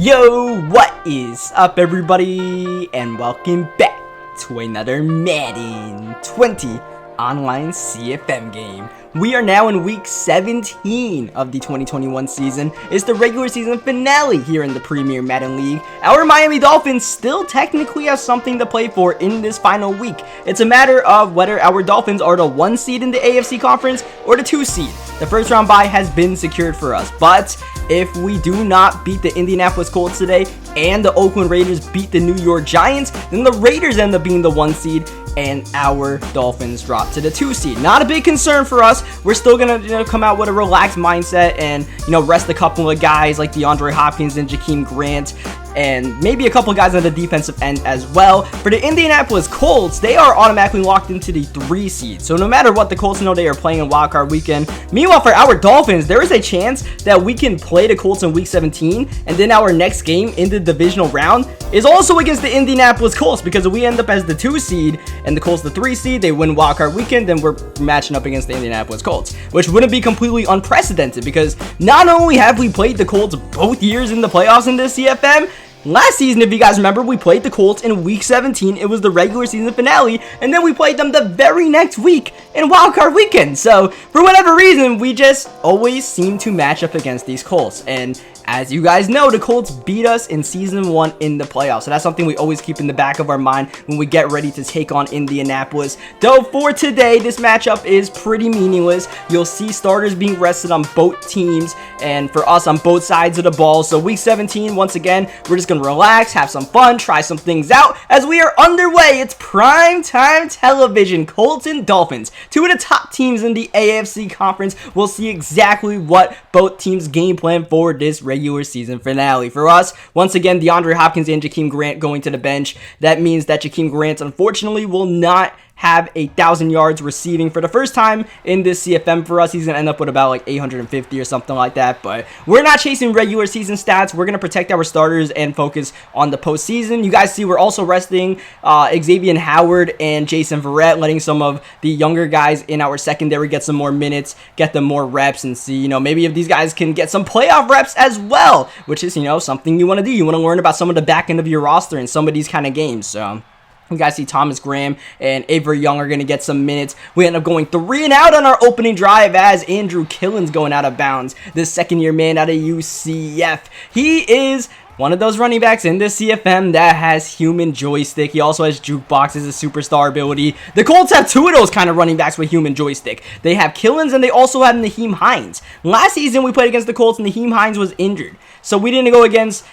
Yo, what is up everybody, and welcome back to another Madden 20 online CFM game. We are now in week 17 of the 2021 season. It's the regular season finale here in the Premier Madden League. Our Miami Dolphins still technically have something to play for in this final week. It's a matter of whether our Dolphins are the 1 seed in the AFC conference or the 2 seed. The first round bye has been secured for us, but if we do not beat the Indianapolis Colts today and the Oakland Raiders beat the New York Giants, then the Raiders end up being the 1 seed and our Dolphins drop to the 2 seed. Not a big concern for us. We're still gonna come out with a relaxed mindset and rest a couple of guys like DeAndre Hopkins and Jakeem Grant, and maybe a couple guys on the defensive end as well. For the Indianapolis Colts, they are automatically locked into the 3 seed. So no matter what, the Colts know they are playing in wildcard weekend. Meanwhile, for our Dolphins, there is a chance that we can play the Colts in week 17, and then our next game in the divisional round is also against the Indianapolis Colts, because if we end up as the 2 seed and the Colts the 3 seed, they win wildcard weekend, then we're matching up against the Indianapolis Colts, which wouldn't be completely unprecedented, because not only have we played the Colts both years in the playoffs in this CFM, last season, if you guys remember, we played the Colts in week 17. It was the regular season finale, and then we played them the very next week in wildcard weekend. So for whatever reason, we just always seem to match up against these Colts. And as you guys know, the Colts beat us in season 1 in the playoffs. So that's something we always keep in the back of our mind when we get ready to take on Indianapolis. Though for today, this matchup is pretty meaningless. You'll see starters being rested on both teams, and for us on both sides of the ball. So week 17, once again, we're just gonna relax, have some fun, try some things out as we are underway. It's prime time television. Colts and Dolphins, 2 of the top teams in the AFC conference. We'll see exactly what both teams game plan for this regular season finale. For us, once again, DeAndre Hopkins and Jakeem Grant going to the bench. That means that Jakeem Grant, unfortunately, will not have 1,000 yards receiving for the first time in this CFM for us. He's going to end up with about like 850 or something like that, but we're not chasing regular season stats. We're going to protect our starters and focus on the postseason. You guys see we're also resting Xavier Howard and Jason Verrett, letting some of the younger guys in our secondary get some more minutes, get them more reps, and see, maybe if these guys can get some playoff reps as well, which is, something you want to do. You want to learn about some of the back end of your roster in some of these kind of games. So you guys see Thomas Graham and Avery Young are going to get some minutes. We end up going 3 and out on our opening drive as Andrew Killen's going out of bounds. This second-year man out of UCF. He is one of those running backs in this CFM that has human joystick. He also has jukebox as a superstar ability. The Colts have 2 of those kind of running backs with human joystick. They have Killens and they also have Naheem Hines. Last season we played against the Colts and Naheem Hines was injured, so we didn't go against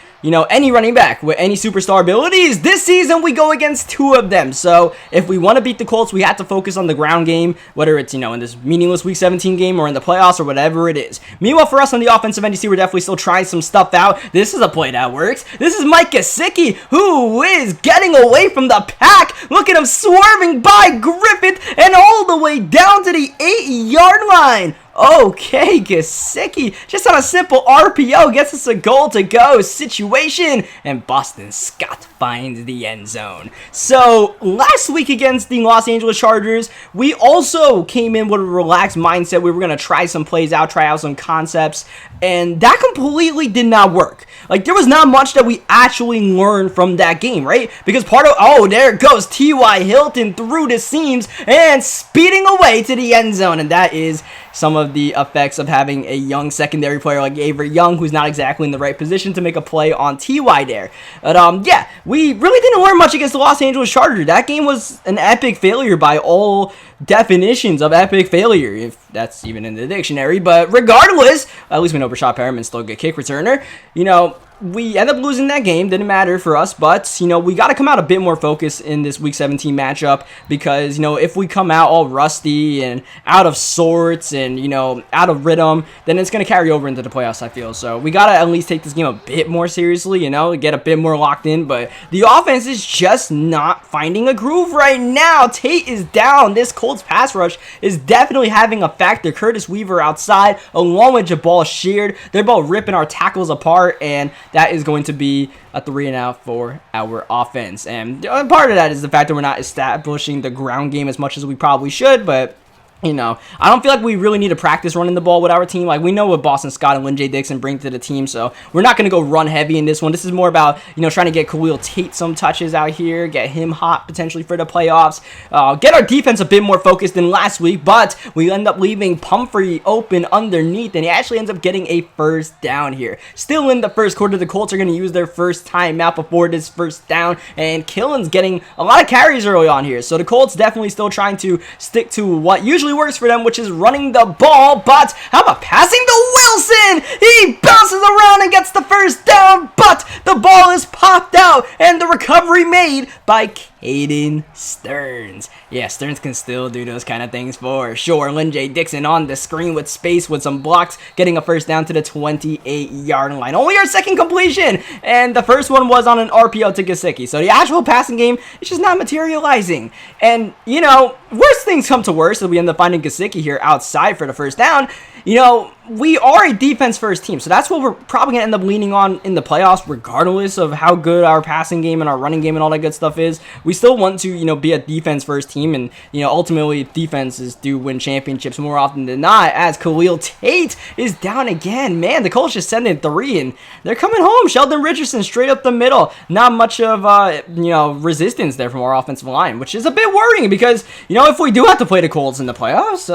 any running back with any superstar abilities. This season, we go against 2 of them. So if we want to beat the Colts, we have to focus on the ground game, whether it's, in this meaningless Week 17 game or in the playoffs or whatever it is. Meanwhile, for us on the offensive end, you see we're definitely still trying some stuff out. This is a play that works. This is Mike Gesicki, who is getting away from the pack. Look at him swerving by Griffith and all the way down to the 8-yard line. Okay, Gesicki, just on a simple RPO, gets us a goal-to-go situation, and Boston Scott finds the end zone. So, last week against the Los Angeles Chargers, we also came in with a relaxed mindset. We were going to try some plays out, try out some concepts, and that completely did not work. There was not much that we actually learned from that game, right? Because there goes T.Y. Hilton through the seams and speeding away to the end zone, and that is some of the effects of having a young secondary player like Avery Young, who's not exactly in the right position to make a play on T.Y. there. But yeah, we really didn't learn much against the Los Angeles Chargers. That game was an epic failure by all definitions of epic failure, if that's even in the dictionary. But regardless, at least we know Rashad Perriman's still a good kick returner. We end up losing that game. Didn't matter for us, but, we got to come out a bit more focused in this Week 17 matchup because, if we come out all rusty and out of sorts and, out of rhythm, then it's going to carry over into the playoffs, I feel. So we got to at least take this game a bit more seriously, get a bit more locked in. But the offense is just not finding a groove right now. Tate is down. This Colts pass rush is definitely having a factor. Curtis Weaver outside, along with Jabal Sheard. They're both ripping our tackles apart, and that is going to be a 3 and out for our offense. And part of that is the fact that we're not establishing the ground game as much as we probably should, but I don't feel like we really need to practice running the ball with our team. Like, we know what Boston Scott and Lynn J. Dixon bring to the team, so we're not going to go run heavy in this one. This is more about, trying to get Khalil Tate some touches out here, get him hot potentially for the playoffs, get our defense a bit more focused than last week, but we end up leaving Pumphrey open underneath, and he actually ends up getting a first down here. Still in the first quarter, the Colts are going to use their first timeout before this first down, and Killen's getting a lot of carries early on here, so the Colts definitely still trying to stick to what usually works for them, which is running the ball. But how about passing to Wilson? He bounces around and gets the first down, but the ball is popped out and the recovery made by Caden Sterns. Yeah, Sterns can still do those kind of things for sure. Lynn J. Dixon on the screen with space with some blocks, getting a first down to the 28-yard line. Only our second completion, and the first one was on an RPO to Gesicki. So the actual passing game is just not materializing. And, worst things come to worst, so we end up finding Gesicki here outside for the first down. We are a defense-first team, so that's what we're probably going to end up leaning on in the playoffs, regardless of how good our passing game and our running game and all that good stuff is. We still want to, be a defense-first team, and, ultimately defenses do win championships more often than not, as Khalil Tate is down again. Man, the Colts just sent in 3, and they're coming home. Sheldon Richardson straight up the middle. Not much of, resistance there from our offensive line, which is a bit worrying because, if we do have to play the Colts in the playoffs,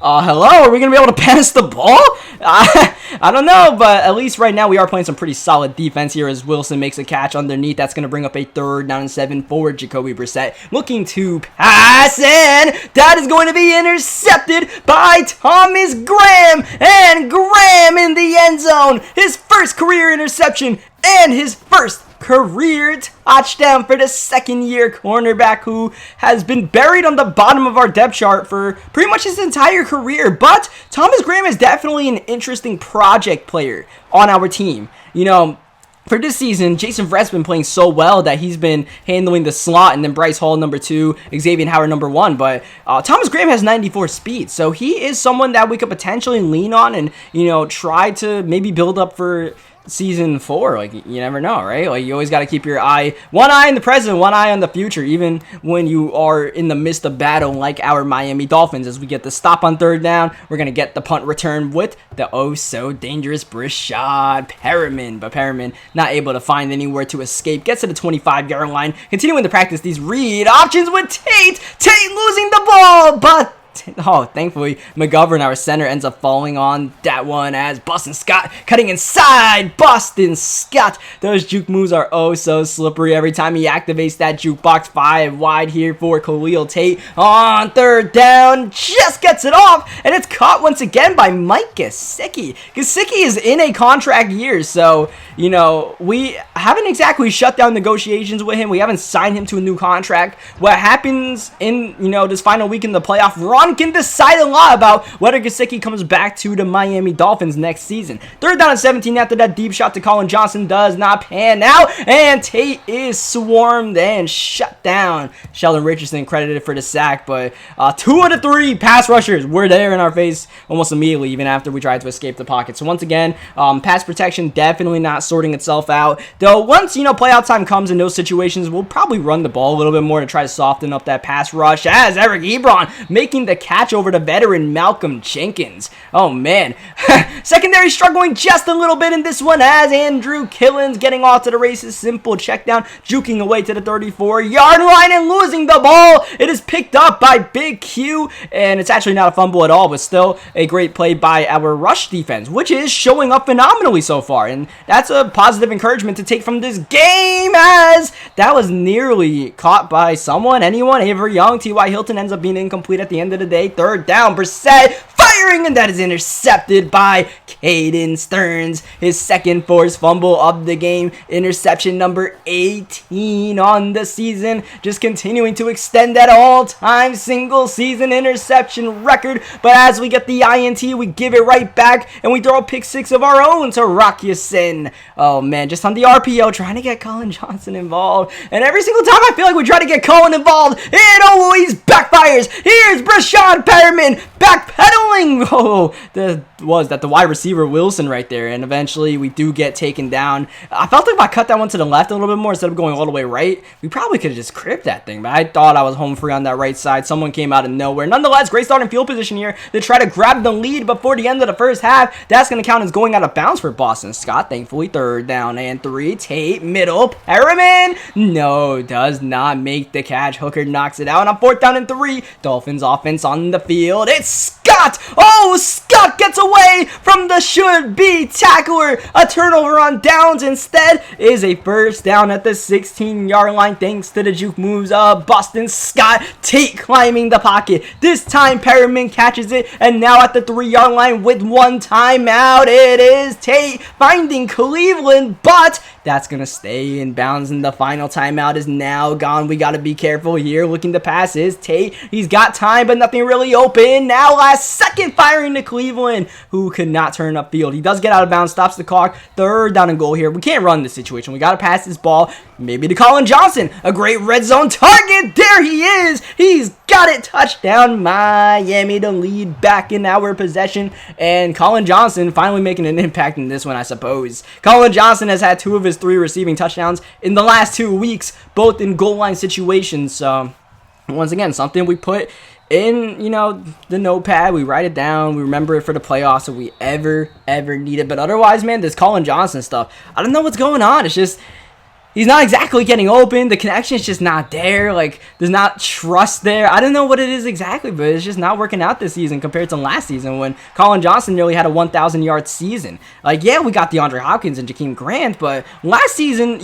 hello, are we going to be able to pass the ball? I don't know, but at least right now we are playing some pretty solid defense here as Wilson makes a catch underneath. That's going to bring up a 3rd down and 7 for Jacoby Brissett. Looking to pass, and that is going to be intercepted by Thomas Graham. And Graham in the end zone. His first career interception and his first career touchdown for the second-year cornerback who has been buried on the bottom of our depth chart for pretty much his entire career. But Thomas Graham is definitely an interesting project player on our team. For this season, Jason Verrett's been playing so well that he's been handling the slot, and then Bryce Hall number 2, Xavier Howard number 1. But Thomas Graham has 94 speed, so he is someone that we could potentially lean on and, try to maybe build up for season 4. You never know, right? You always got to keep your one eye in the present, one eye on the future, even when you are in the midst of battle like our Miami Dolphins. As we get the stop on 3rd down, we're going to get the punt return with the oh-so-dangerous Brashad Perriman. But Perriman not able to find anywhere to escape. Gets to the 25-yard line. Continuing to practice these read options with Tate. Tate losing the ball, but thankfully, McGovern, our center, ends up falling on that one as Boston Scott cutting inside. Boston Scott. Those juke moves are oh so slippery every time he activates that jukebox. 5 wide here for Khalil Tate on 3rd down. Just gets it off, and it's caught once again by Mike Gesicki. Gesicki is in a contract year, so, we haven't exactly shut down negotiations with him. We haven't signed him to a new contract. What happens in, this final week in the playoff run can decide a lot about whether Gesicki comes back to the Miami Dolphins next season. 3rd down and 17 after that deep shot to Colin Johnson does not pan out, and Tate is swarmed and shut down. Sheldon Richardson credited for the sack, but 2 of the 3 pass rushers were there in our face almost immediately, even after we tried to escape the pocket. So once again, pass protection definitely not sorting itself out. Though once, playout time comes in those situations, we'll probably run the ball a little bit more to try to soften up that pass rush, as Eric Ebron making the catch over to veteran Malcolm Jenkins. Oh man, secondary struggling just a little bit in this one as Andrew Killens getting off to the races. Simple check down, juking away to the 34-yard line and losing the ball. It is picked up by Big Q, and it's actually not a fumble at all, but still a great play by our rush defense, which is showing up phenomenally so far, and that's a positive encouragement to take from this game, as that was nearly caught by anyone. Avery Young, T.Y. Hilton ends up being incomplete at the end of the day. 3rd down, Brissett firing, and that is intercepted by Caden Sterns. His second forced fumble of the game. Interception number 18 on the season. Just continuing to extend that all-time single-season interception record. But as we get the INT, we give it right back, and we throw a pick 6 of our own to Rock Ya-Sin. Oh, man, just on the RPO, trying to get Colin Johnson involved. And every single time I feel like we try to get Colin involved, it always backfires. Here's Brashad Perriman backpedaling feeling was that the wide receiver Wilson right there, and eventually we do get taken down. I felt like if I cut that one to the left a little bit more instead of going all the way right, we probably could have just cribbed that thing, but I thought I was home free on that right side. Someone came out of nowhere. Nonetheless, great starting field position here to try to grab the lead before the end of the first half. That's going to count as going out of bounds for Boston Scott. Thankfully, 3rd down and 3. Tate, middle, Perriman. No, does not make the catch. Hooker knocks it out on 4th down and 3. Dolphins offense on the field. It's Scott. Oh, Scott gets away from the should-be tackler. A turnover on downs instead is a 1st down at the 16-yard line thanks to the juke moves of Boston Scott. Tate climbing the pocket. This time Perriman catches it, and now at the 3-yard line with 1 timeout, it is Tate finding Cleveland, but that's going to stay in bounds, and the final timeout is now gone. We got to be careful here. Looking to pass is Tate. He's got time, but nothing really open. Now last second firing to Cleveland, who could not turn upfield. He does get out of bounds, stops the clock. 3rd down and goal here. We can't run this situation. We got to pass this ball. Maybe to Colin Johnson. A great red zone target. There he is. He's got it. Touchdown Miami to lead back in our possession. And Colin Johnson finally making an impact in this one, I suppose. Colin Johnson has had 2 of his 3 receiving touchdowns in the last 2 weeks, both in goal line situations. So once again, something we put in, the notepad. We write it down. We remember it for the playoffs if we ever need it. But otherwise, man, this Colin Johnson stuff, I don't know what's going on. It's just, he's not exactly getting open. The connection is just not there. Like, there's not trust there. I don't know what it is exactly, but it's just not working out this season compared to last season when Colin Johnson nearly had a 1,000-yard season. Like, yeah, we got DeAndre Hopkins and Jakeem Grant, but last season,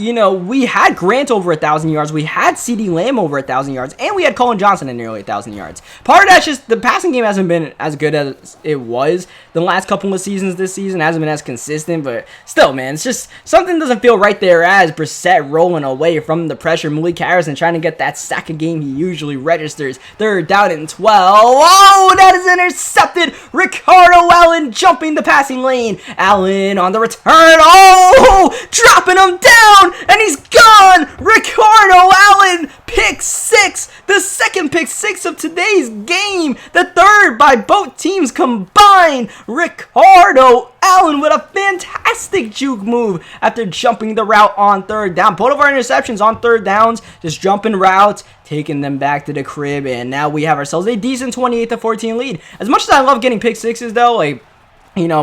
we had Grant over 1,000 yards. We had CeeDee Lamb over 1,000 yards, and we had Colin Johnson at nearly 1,000 yards. Part of that's just the passing game hasn't been as good as it was the last couple of seasons this season. It hasn't been as consistent, but still, man, it's just something doesn't feel right there as Brissett rolling away from the pressure. Malik Harrison trying to get that sack a game he usually registers. 3rd down and 12. Oh, that is intercepted. Ricardo Allen jumping the passing lane. Allen on the return. Oh, dropping him down, and he's gone. Ricardo Allen, pick 6. The 2nd pick 6 of today's game. The 3rd by both teams combined. Ricardo Allen with a fantastic juke move after jumping the route on 3rd down. Both of our interceptions on 3rd downs, just jumping routes, taking them back to the crib, and now we have ourselves a decent 28-14 lead. As much as I love getting pick 6s though, like,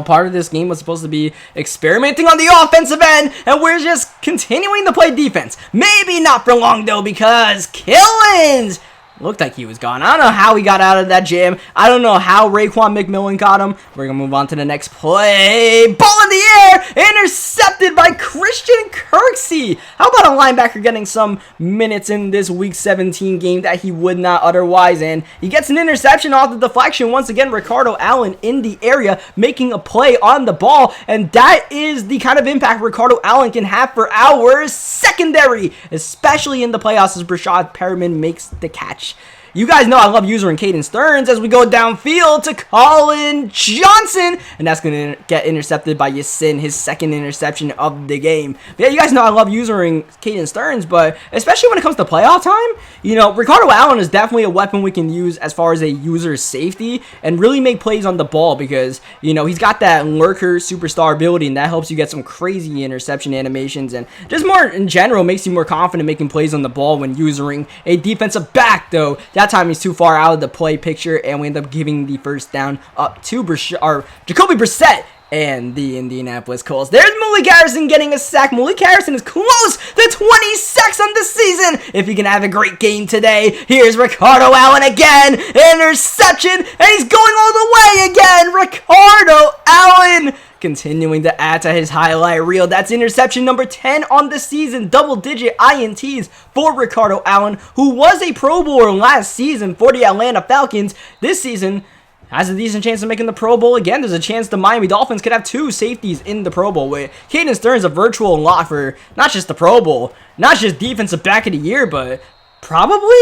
part of this game was supposed to be experimenting on the offensive end, and we're just continuing to play defense. Maybe not for long, though, because Killins looked like he was gone. I don't know how he got out of that jam. I don't know how Raekwon McMillan got him. We're going to move on to the next play. Ball in the air. Intercepted by Christian Kirksey. How about a linebacker getting some minutes in this Week 17 game that he would not otherwise? And he gets an interception off the deflection. Once again, Ricardo Allen in the area making a play on the ball. And that is the kind of impact Ricardo Allen can have for our secondary, especially in the playoffs as Brashad Perriman makes the catch. You guys know I love using Caden Sterns as we go downfield to Colin Johnson, and that's going to get intercepted by Yasin, his 2nd interception of the game. But yeah, you guys know I love using Caden Sterns, but especially when it comes to playoff time, Ricardo Allen is definitely a weapon we can use as far as a user safety and really make plays on the ball because, he's got that lurker superstar ability, and that helps you get some crazy interception animations and just more in general makes you more confident making plays on the ball when using a defensive back, though. That time he's too far out of the play picture, and we end up giving the 1st down up to Jacoby Brissett and the Indianapolis Colts. There's Malik Harrison getting a sack. Malik Harrison is close to 20 sacks on the season. If he can have a great game today, here's Ricardo Allen again. Interception, and he's going all the way again. Ricardo Allen continuing to add to his highlight reel. That's interception number 10 on the season. Double-digit INTs for Ricardo Allen, who was a Pro Bowler last season for the Atlanta Falcons. This season has a decent chance of making the Pro Bowl again. There's a chance the Miami Dolphins could have 2 safeties in the Pro Bowl, with Caden Sterns a virtual lock for not just the Pro Bowl, not just Defensive Back of the Year, but probably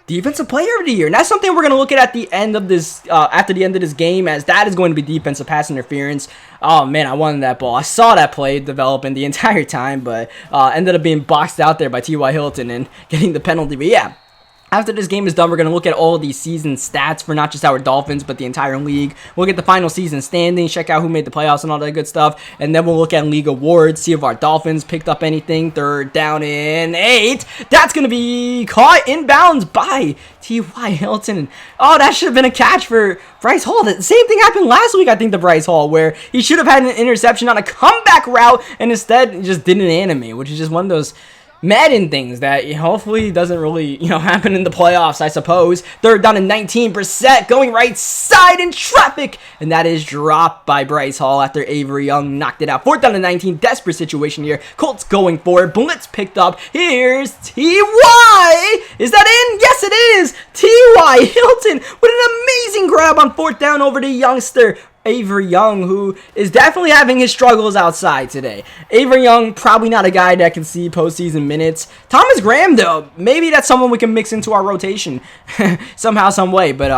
Defensive Player of the Year. And that's something we're going to look at the end of this, after the end of this game, as that is going to be defensive pass interference. Oh, man, I wanted that ball. I saw that play developing the entire time, but ended up being boxed out there by T.Y. Hilton and getting the penalty. But yeah, After this game is done, we're going to look at all of these season stats for not just our Dolphins, but the entire league. We'll get the final season standings, check out who made the playoffs and all that good stuff. And then we'll look at league awards, see if our Dolphins picked up anything. Third down and 8. That's going to be caught inbounds by T.Y. Hilton. Oh, that should have been a catch for Bryce Hall. The same thing happened last week, I think, to Bryce Hall, where he should have had an interception on a comeback route and instead just didn't animate, which is just one of those Madden things that hopefully doesn't really, happen in the playoffs, I suppose. Third down and 19%, going right side in traffic, and that is dropped by Bryce Hall after Avery Young knocked it out. Fourth down and 19, desperate situation here. Colts going for it, blitz picked up. Here's T.Y. Is that in? Yes, it is. T.Y. Hilton with an amazing grab on fourth down over the youngster Avery Young, who is definitely having his struggles outside today. Avery Young, probably not a guy that can see postseason minutes. Thomas Graham, though, maybe that's someone we can mix into our rotation somehow, some way. But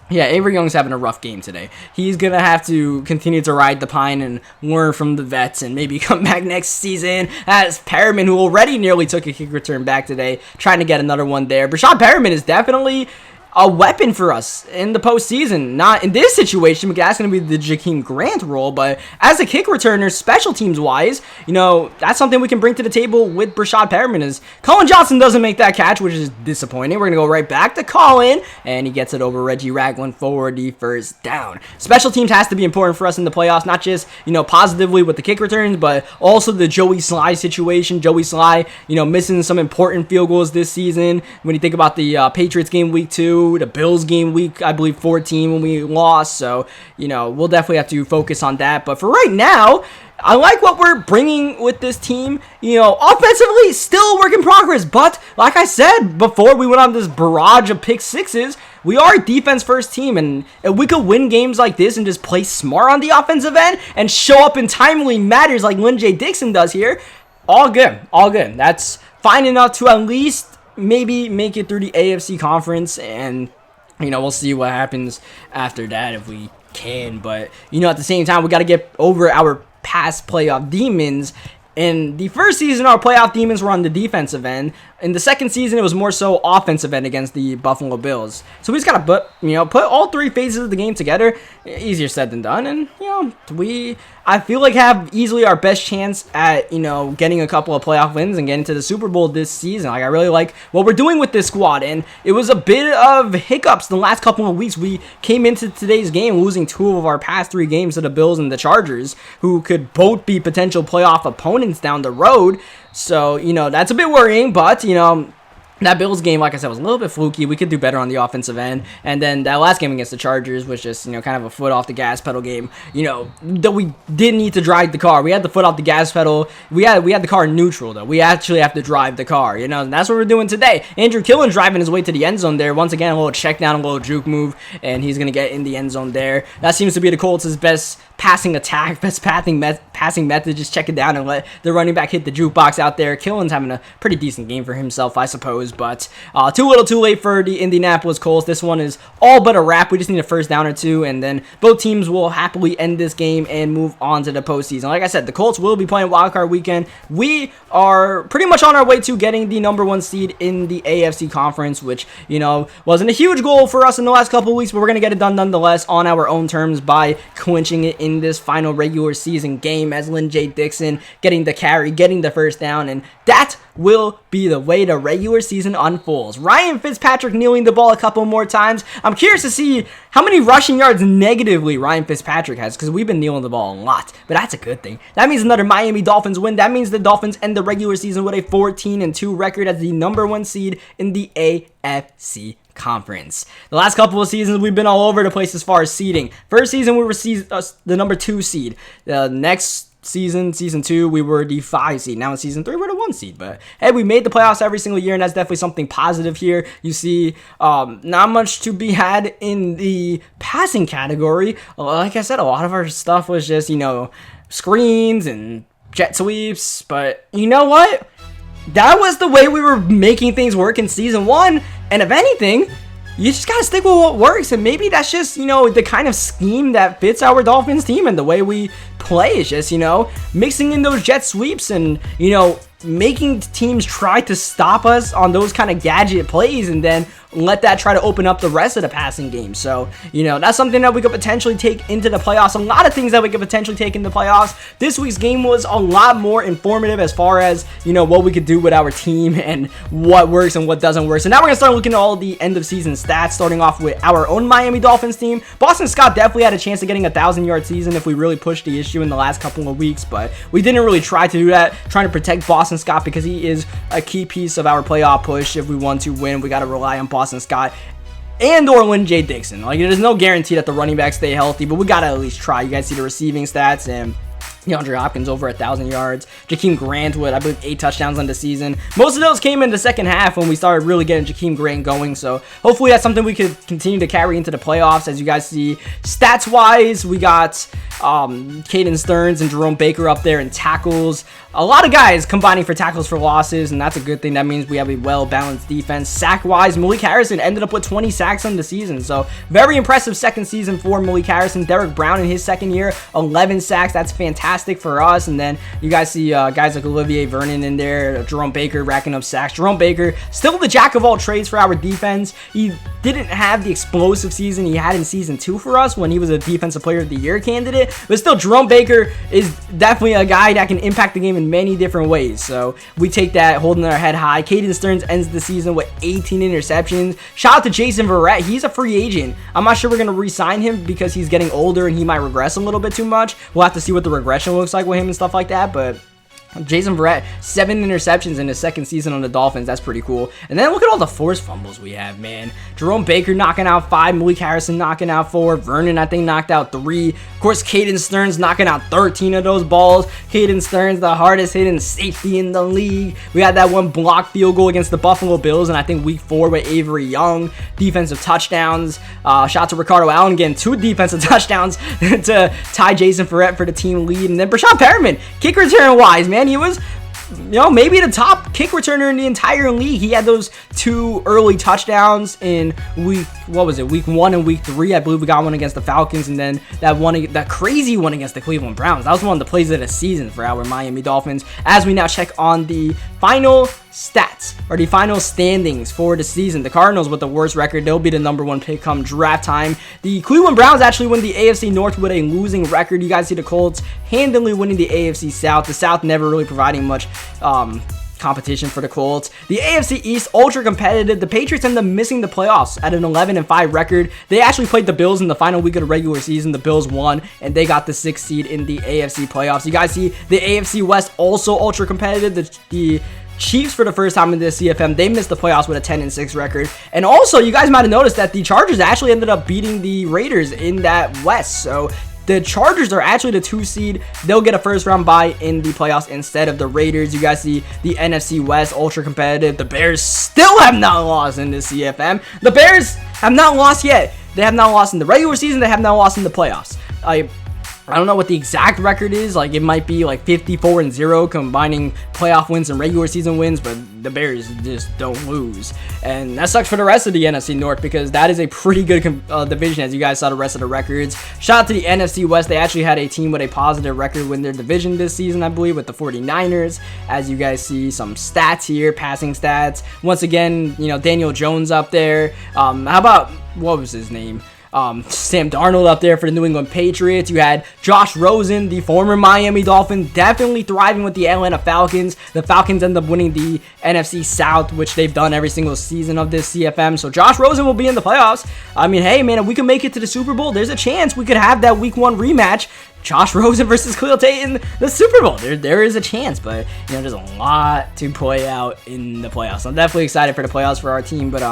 yeah, Avery Young's having a rough game today. He's going to have to continue to ride the pine and learn from the vets and maybe come back next season as Perriman, who already nearly took a kick return back today, trying to get another one there. Brashad Perriman is definitely a weapon for us in the postseason. Not in this situation, because that's going to be the Jakeem Grant role, but as a kick returner, special teams wise, that's something we can bring to the table with Brashad Perriman. As Colin Johnson doesn't make that catch, which is disappointing. We're going to go right back to Colin, and he gets it over Reggie Ragland for the first down. Special teams has to be important for us in the playoffs, not just, positively with the kick returns, but also the Joey Sly situation. Joey Sly, missing some important field goals this season. When you think about the Patriots game week 2, the Bills game week, I believe 14 when we lost. So, we'll definitely have to focus on that. But for right now, I like what we're bringing with this team. Offensively, still a work in progress. But like I said before we went on this barrage of pick sixes, we are a defense first team. And if we could win games like this and just play smart on the offensive end and show up in timely matters like Lynn J. Dixon does here, all good. All good. That's fine enough to at least maybe make it through the AFC conference, and we'll see what happens after that if we can. But at the same time, we got to get over our past playoff demons. In the first season, our playoff demons were on the defensive end. In the second season, it was more so offensive end against the Buffalo Bills. So we just got to put all three phases of the game together. Easier said than done. And, I feel like have easily our best chance at, getting a couple of playoff wins and getting to the Super Bowl this season. Like, I really like what we're doing with this squad. And it was a bit of hiccups the last couple of weeks. We came into today's game losing 2 of our past 3 games to the Bills and the Chargers, who could both be potential playoff opponents down the road. So, that's a bit worrying, but, that Bills game, like I said, was a little bit fluky. We could do better on the offensive end. And then that last game against the Chargers was just, kind of a foot off the gas pedal game. That we did need to drive the car. We had the foot off the gas pedal. We had the car in neutral, though. We actually have to drive the car, and that's what we're doing today. Andrew Killen driving his way to the end zone there. Once again, a little check down, a little juke move, and he's going to get in the end zone there. That seems to be the Colts' best passing attack, best passing method. Just check it down and let the running back hit the jukebox out there. Killen's having a pretty decent game for himself, I suppose, but too little too late for the Indianapolis Colts. This one is all but a wrap. We just need a first down or 2, and then both teams will happily end this game and move on to the postseason. Like I said, the Colts will be playing wildcard weekend. We are pretty much on our way to getting the number 1 seed in the AFC conference, which, wasn't a huge goal for us in the last couple of weeks, but we're going to get it done nonetheless on our own terms by clinching it in this final regular season game as Lynn J. Dixon getting the carry, getting the first down, and that will be the way the regular season unfolds. Ryan Fitzpatrick kneeling the ball a couple more times. I'm curious to see how many rushing yards negatively Ryan Fitzpatrick has, because we've been kneeling the ball a lot, but that's a good thing. That means another Miami Dolphins win. That means the Dolphins end the regular season with a 14-2 record as the number 1 seed in the AFC conference. The last couple of seasons, we've been all over the place as far as seeding. First season, we were the number 2 seed. The next season 2, we were the 5 seed. Now in season 3, we're the 1 seed. But hey, we made the playoffs every single year, and that's definitely something positive here. You see, not much to be had in the passing category. Like I said, a lot of our stuff was just, screens and jet sweeps. But you know what? That was the way we were making things work in season 1. And if anything, you just got to stick with what works. And maybe that's just, the kind of scheme that fits our Dolphins team and the way we play. It's just, mixing in those jet sweeps and, making teams try to stop us on those kind of gadget plays, and then let that try to open up the rest of the passing game. So, that's something that we could potentially take into the playoffs. A lot of things that we could potentially take into the playoffs. This week's game was a lot more informative as far as, what we could do with our team and what works and what doesn't work. So now we're going to start looking at all the end of season stats, starting off with our own Miami Dolphins team. Boston Scott definitely had a chance of getting a 1,000-yard season if we really pushed the issue in the last couple of weeks, but we didn't really try to do that, trying to protect Boston Scott because he is a key piece of our playoff push. If we want to win, we got to rely on Boston Scott and or Lynn J. Dixon. Like, there's no guarantee that the running backs stay healthy, but we got to at least try. You guys see the receiving stats, and DeAndre Hopkins over 1,000 yards. Jakeem Grant with, I believe, 8 touchdowns on the season. Most of those came in the second half when we started really getting Jakeem Grant going. So hopefully that's something we could continue to carry into the playoffs. As you guys see, stats-wise, we got Caden Sterns and Jerome Baker up there in tackles. A lot of guys combining for tackles for losses, and that's a good thing. That means we have a well-balanced defense. Sack-wise, Malik Harrison ended up with 20 sacks on the season, so very impressive second season for Malik Harrison. Derek Brown in his second year, 11 sacks. That's fantastic for us. And then you guys see guys like Olivier Vernon in there, Jerome Baker racking up sacks. Jerome Baker, still the jack of all trades for our defense. He didn't have the explosive season he had in season 2 for us when he was a defensive player of the year candidate, but still Jerome Baker is definitely a guy that can impact the game in many different ways. So we take that, holding our head high. Caden Sterns ends the season with 18 interceptions. Shout out to Jason Verrett. He's a free agent. I'm not sure we're going to re-sign him because he's getting older and he might regress a little bit too much. We'll have to see what the regression looks like with him and stuff like that, but Jason Verrett, 7 interceptions in his second season on the Dolphins. That's pretty cool. And then look at all the forced fumbles we have, man. Jerome Baker knocking out 5. Malik Harrison knocking out 4. Vernon, I think, knocked out 3. Of course, Caden Sterns knocking out 13 of those balls. Caden Sterns, the hardest hitting safety in the league. We had that one blocked field goal against the Buffalo Bills, and I think week 4 with Avery Young. Defensive touchdowns. Shout out to Ricardo Allen again. 2 defensive touchdowns to tie Jason Verrett for the team lead. And then Brashad Perriman, kick return wise, man. He was, maybe the top kick returner in the entire league. He had those 2 early touchdowns in week 1 and week 3. I believe we got one against the Falcons, and then that crazy one against the Cleveland Browns. That was one of the plays of the season for our Miami Dolphins. As we now check on the final stats, or the final standings for the season, the Cardinals with the worst record, they'll be the number 1 pick come draft time. The Cleveland Browns actually win the AFC North with a losing record. You guys see the Colts handily winning the AFC South. The South never really providing much competition for the Colts. The AFC East, ultra competitive. The Patriots end up missing the playoffs at an 11-5 record. They actually played the Bills in the final week of the regular season. The Bills won, and they got the 6th seed in the AFC playoffs. You guys see the AFC West also ultra competitive. The Chiefs, for the first time in this CFM, they missed the playoffs with a 10-6 record. And also, you guys might have noticed that the Chargers actually ended up beating the Raiders in that West. So the Chargers are actually the 2 seed. They'll get a first round bye in the playoffs instead of the Raiders. You guys see the NFC West, ultra competitive. The Bears still have not lost in this CFM. The Bears have not lost yet. They have not lost in the regular season. They have not lost in the playoffs. I don't know what the exact record is. Like, it might be like 54-0 combining playoff wins and regular season wins, but the Bears just don't lose. And that sucks for the rest of the NFC North because that is a pretty good division, as you guys saw the rest of the records. Shout out to the NFC West. They actually had a team with a positive record win their division this season, I believe, with the 49ers. As you guys see some stats here, passing stats. Once again, Daniel Jones up there. How about, what was his name? Sam Darnold up there for the New England Patriots. You had Josh Rosen, the former Miami Dolphin, definitely thriving with the Atlanta Falcons. The Falcons end up winning the NFC South, which they've done every single season of this CFM. So Josh Rosen will be in the playoffs. I mean, hey, man, if we can make it to the Super Bowl, there's a chance we could have that week 1 rematch. Josh Rosen versus Khalil Tate in the Super Bowl. There is a chance, but there's a lot to play out in the playoffs. I'm definitely excited for the playoffs for our team, but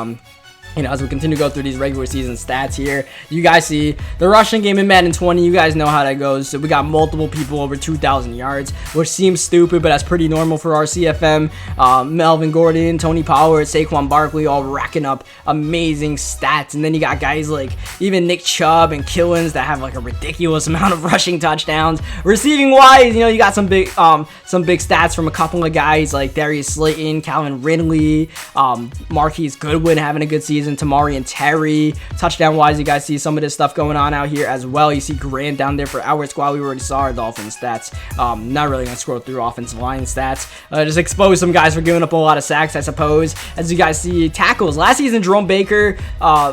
as we continue to go through these regular season stats here, you guys see the rushing game in Madden 20. You guys know how that goes. So we got multiple people over 2,000 yards, which seems stupid, but that's pretty normal for our CFM. Melvin Gordon, Tony Pollard, Saquon Barkley, all racking up amazing stats. And then you got guys like even Nick Chubb and Killens that have like a ridiculous amount of rushing touchdowns. Receiving wise, you got some big stats from a couple of guys like Darius Slayton, Calvin Ridley, Marquise Goodwin having a good season. season. Tamari and Terry. Touchdown-wise, you guys see some of this stuff going on out here as well. You see Grant down there for our squad. We already saw our Dolphins stats. Not really going to scroll through offensive line stats. Just expose some guys for giving up a lot of sacks, I suppose. As you guys see, tackles. Last season, Jerome Baker,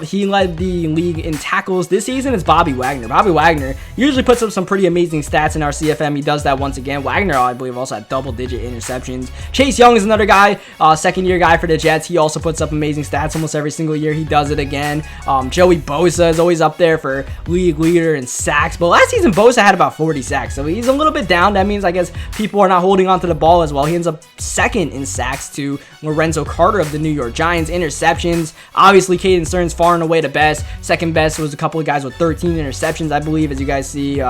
he led the league in tackles. This season, it's Bobby Wagner. Bobby Wagner usually puts up some pretty amazing stats in our CFM. He does that once again. Wagner, I believe, also had double-digit interceptions. Chase Young is another guy, second-year guy for the Jets. He also puts up amazing stats almost every single year. He does it again. Joey Bosa is always up there for league leader in sacks. But last season, Bosa had about 40 sacks. So he's a little bit down. That means, I guess, people are not holding onto the ball as well. He ends up second in sacks to Lorenzo Carter of the New York Giants. Interceptions, obviously, Caden Sterns far and away the best. Second best was a couple of guys with 13 interceptions, I believe, as you guys see.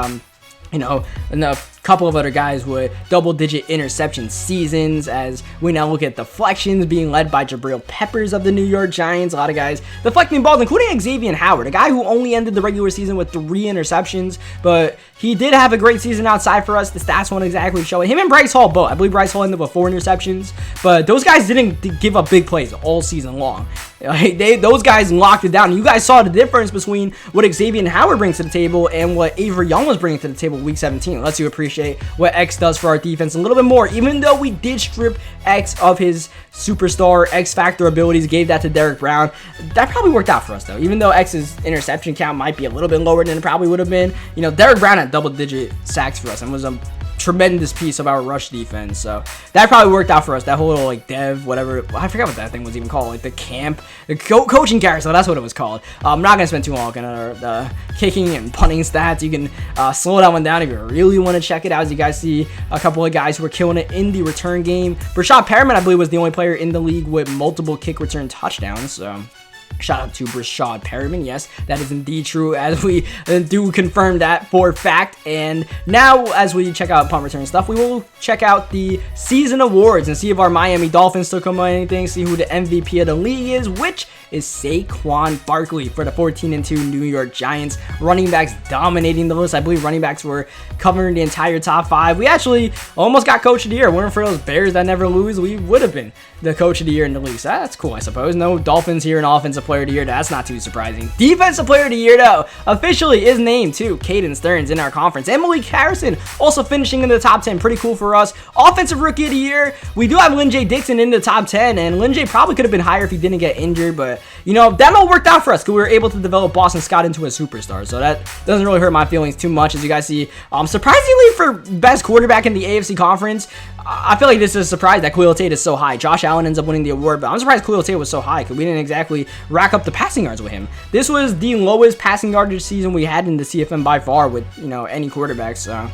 You know, and a couple of other guys with double-digit interception seasons. As we now look at deflections being led by Jabril Peppers of the New York Giants. A lot of guys deflecting balls, including Xavier Howard, a guy who only ended the regular season with 3 interceptions, but he did have a great season outside for us. The stats won't exactly show it. Him and Bryce Hall both. I believe Bryce Hall ended with 4 interceptions, but those guys didn't give up big plays all season long. Like, those guys locked it down. You guys saw the difference between what Xavier Howard brings to the table and what Avery Young was bringing to the table week 17. Lets you appreciate what X does for our defense a little bit more. Even though we did strip X of his superstar X Factor abilities, gave that to Derek Brown. That probably worked out for us, though. Even though X's interception count might be a little bit lower than it probably would have been, you know, Derek Brown had double-digit sacks for us and was a tremendous piece of our rush defense. So that probably worked out for us. That whole little, like, dev, whatever, I forgot what that thing was even called, like the camp, the coaching carousel, that's what it was called. I'm not gonna spend too long on the kicking and punting stats. You can slow that one down if you really want to check it out. As you guys see, a couple of guys who were killing it in the return game. Brashad Perriman, I believe, was the only player in the league with multiple kick return touchdowns. So shout out to Brashad Perriman. Yes, that is indeed true, as we do confirm that for fact. And now, as we check out punt return stuff, we will check out the season awards and see if our Miami Dolphins took home anything, see who the MVP of the league is, which is Saquon Barkley for the 14-2 New York Giants. Running backs dominating the list. I believe running backs were covering the entire top 5. We actually almost got Coach of the Year. Weren't for those Bears that never lose, we would have been the Coach of the Year in the league. So that's cool, I suppose. No Dolphins here in Offensive Player of the Year. That's not too surprising. Defensive Player of the Year, though, officially is named to Caden Sterns in our conference. And Malik Harrison also finishing in the top 10. Pretty cool for us. Offensive Rookie of the Year, we do have Lynn J. Dixon in the top 10. And Lynn J. probably could have been higher if he didn't get injured. But, you know, that all worked out for us because we were able to develop Boston Scott into a superstar. So that doesn't really hurt my feelings too much. As you guys see, surprisingly for best quarterback in the AFC conference, I feel like this is a surprise that Khalil Tate is so high. Josh Allen ends up winning the award, but I'm surprised Khalil Tate was so high because we didn't exactly rack up the passing yards with him. This was the lowest passing yardage season we had in the CFM by far with, you know, any quarterback. So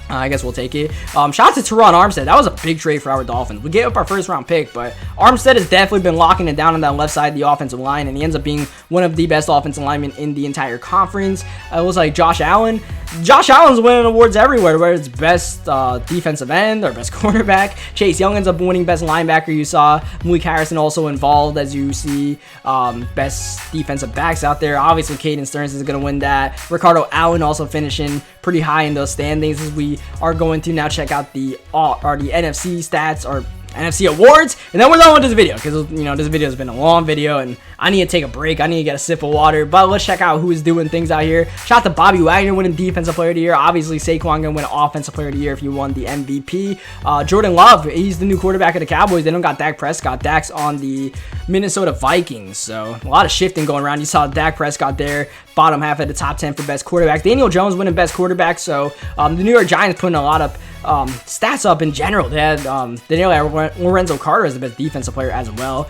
I guess we'll take it. Shout out to Teron Armstead. That was a big trade for our Dolphins. We gave up our first round pick, but Armstead has definitely been locking it down on that left side of the offensive line, and he ends up being one of the best offensive linemen in the entire conference. It was like Josh Allen. Josh Allen's winning awards everywhere, whether it's best defensive end or best quarterback. Chase Young ends up winning best linebacker. You saw Malik Harrison also involved, as you see, best defensive backs out there. Obviously, Caden Sterns is going to win that. Ricardo Allen also finishing pretty high in those standings, as we are going to now check out the NFC stats or NFC awards, and then we're done with this video because, you know, this video has been a long video and I need to take a break. I need to get a sip of water, but let's check out who is doing things out here. Shout out to Bobby Wagner winning Defensive Player of the Year. Obviously, Saquon gonna win Offensive Player of the Year if you won the MVP. Jordan Love, he's the new quarterback of the Cowboys. They don't got Dak Prescott. Dak's on the Minnesota Vikings, so a lot of shifting going around. You saw Dak Prescott there, bottom half of the top 10 for best quarterback. Daniel Jones winning best quarterback, so the New York Giants putting a lot of stats up in general. They had Lorenzo Carter as the best defensive player as well.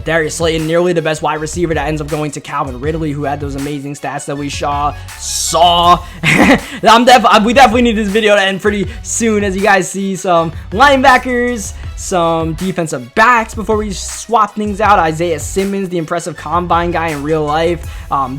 Darius Slayton, nearly the best wide receiver, that ends up going to Calvin Ridley, who had those amazing stats that we saw. We definitely need this video to end pretty soon, as you guys see some linebackers, some defensive backs before we swap things out. Isaiah Simmons, the impressive combine guy in real life,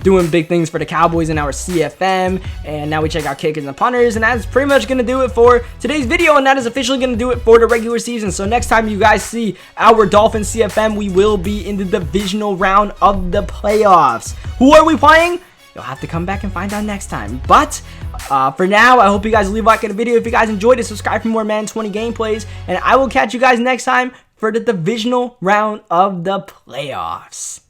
doing big things for the Cowboys in our CFM. And now we check out kickers and punters, and that's pretty much going to do it for today's video, and that is officially going to do it for the regular season. So next time you guys see our Dolphins CFM, we will be in the divisional round of the playoffs. Who are we playing? You'll have to come back and find out next time. But for now, I hope you guys leave a like on the video. If you guys enjoyed it, subscribe for more Madden 20 gameplays, and I will catch you guys next time for the divisional round of the playoffs.